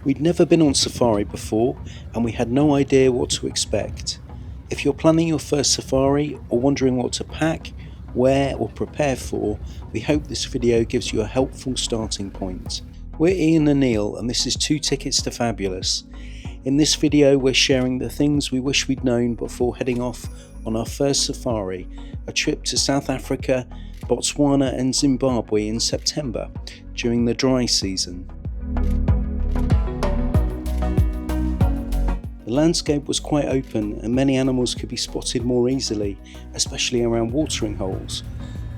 We'd never been on safari before and we had no idea what to expect. If you're planning your first safari or wondering what to pack, wear or prepare for, we hope this video gives you a helpful starting point. We're Ian and Neil and this is 2 Tickets to Fabulous. In this video we're sharing the things we wish we'd known before heading off on our first safari, a trip to South Africa, Botswana and Zimbabwe in September during the dry season. The landscape was quite open and many animals could be spotted more easily, especially around watering holes.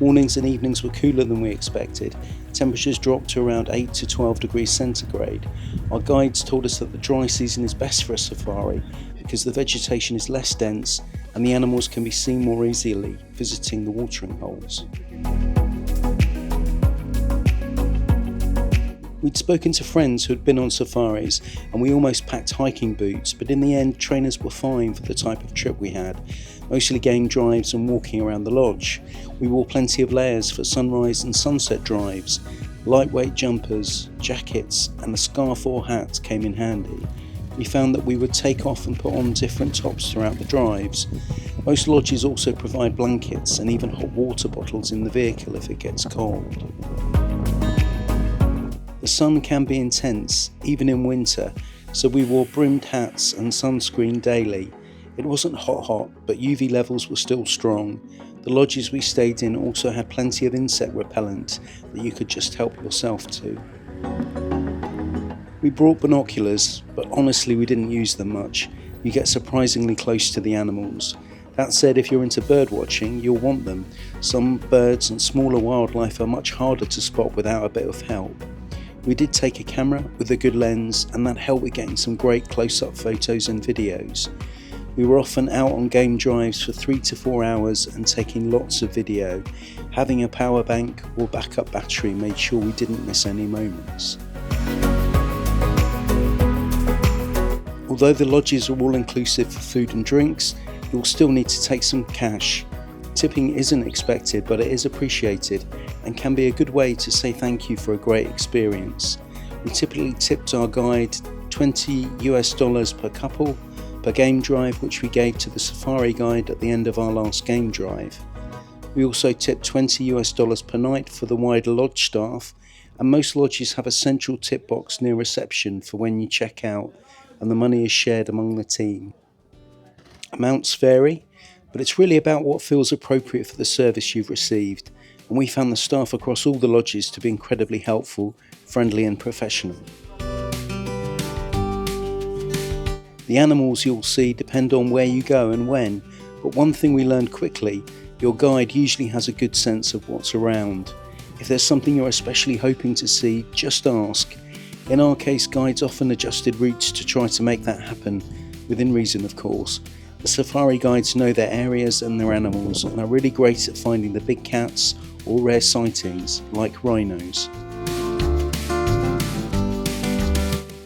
Mornings and evenings were cooler than we expected. Temperatures dropped to around 8 to 12 degrees centigrade. Our guides told us that the dry season is best for a safari because the vegetation is less dense and the animals can be seen more easily visiting the watering holes. We'd spoken to friends who had been on safaris and we almost packed hiking boots, but in the end trainers were fine for the type of trip we had, mostly game drives and walking around the lodge. We wore plenty of layers for sunrise and sunset drives. Lightweight jumpers, jackets and a scarf or hat came in handy. We found that we would take off and put on different tops throughout the drives. Most lodges also provide blankets and even hot water bottles in the vehicle if it gets cold. The sun can be intense, even in winter, so we wore brimmed hats and sunscreen daily. It wasn't hot, but UV levels were still strong. The lodges we stayed in also had plenty of insect repellent that you could just help yourself to. We brought binoculars, but honestly we didn't use them much. You get surprisingly close to the animals. That said, if you're into bird watching, you'll want them. Some birds and smaller wildlife are much harder to spot without a bit of help. We did take a camera with a good lens and that helped with getting some great close-up photos and videos. We were often out on game drives for 3 to 4 hours and taking lots of video. Having a power bank or backup battery made sure we didn't miss any moments. Although the lodges are all inclusive for food and drinks, you'll still need to take some cash. Tipping isn't expected, but it is appreciated and can be a good way to say thank you for a great experience. We typically tipped our guide $20 per couple per game drive, which we gave to the safari guide at the end of our last game drive. We also tipped $20 per night for the wider lodge staff, and most lodges have a central tip box near reception for when you check out, and the money is shared among the team. Amounts vary, but it's really about what feels appropriate for the service you've received, and we found the staff across all the lodges to be incredibly helpful, friendly and professional. The animals you'll see depend on where you go and when, but one thing we learned quickly, your guide usually has a good sense of what's around. If there's something you're especially hoping to see, just ask. In our case, guides often adjusted routes to try to make that happen, within reason of course. The safari guides know their areas and their animals and are really great at finding the big cats or rare sightings like rhinos.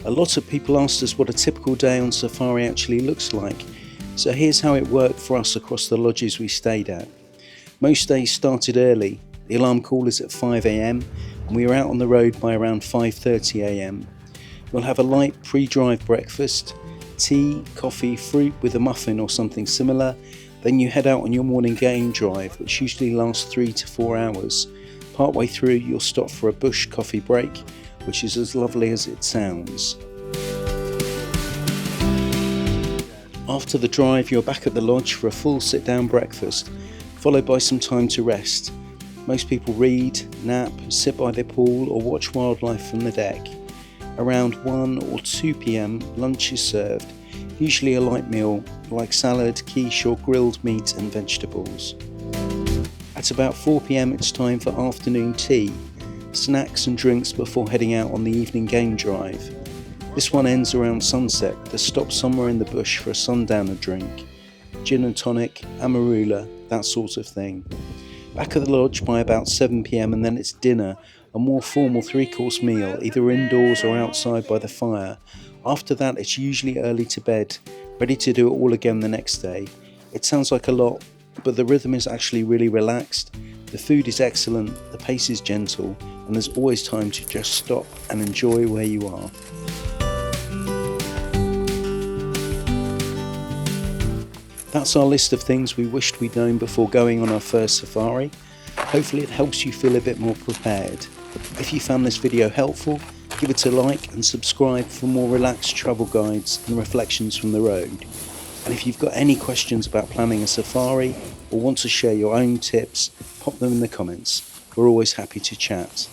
A lot of people asked us what a typical day on safari actually looks like, so here's how it worked for us across the lodges we stayed at. Most days started early. The alarm call is at 5 AM and we were out on the road by around 5:30 AM. We'll have a light pre-drive breakfast, tea, coffee, fruit with a muffin or something similar. Then you head out on your morning game drive, which usually lasts 3 to 4 hours. Partway through you'll stop for a bush coffee break, which is as lovely as it sounds. After the drive you're back at the lodge for a full sit-down breakfast, followed by some time to rest. Most people read, nap, sit by their pool or watch wildlife from the deck. Around 1 or 2 PM lunch is served, usually a light meal like salad, quiche or grilled meat and vegetables. At about 4 PM it's time for afternoon tea, snacks and drinks before heading out on the evening game drive. This one ends around sunset, the stop somewhere in the bush for a sundowner drink. Gin and tonic, amarula, that sort of thing. Back at the lodge by about 7 PM and then it's dinner, a more formal 3-course meal, either indoors or outside by the fire. After that it's usually early to bed, ready to do it all again the next day. It sounds like a lot, but the rhythm is actually really relaxed. The food is excellent, the pace is gentle, and there's always time to just stop and enjoy where you are. That's our list of things we wished we'd known before going on our first safari. Hopefully it helps you feel a bit more prepared. If you found this video helpful, give it a like and subscribe for more relaxed travel guides and reflections from the road. And if you've got any questions about planning a safari or want to share your own tips, pop them in the comments. We're always happy to chat.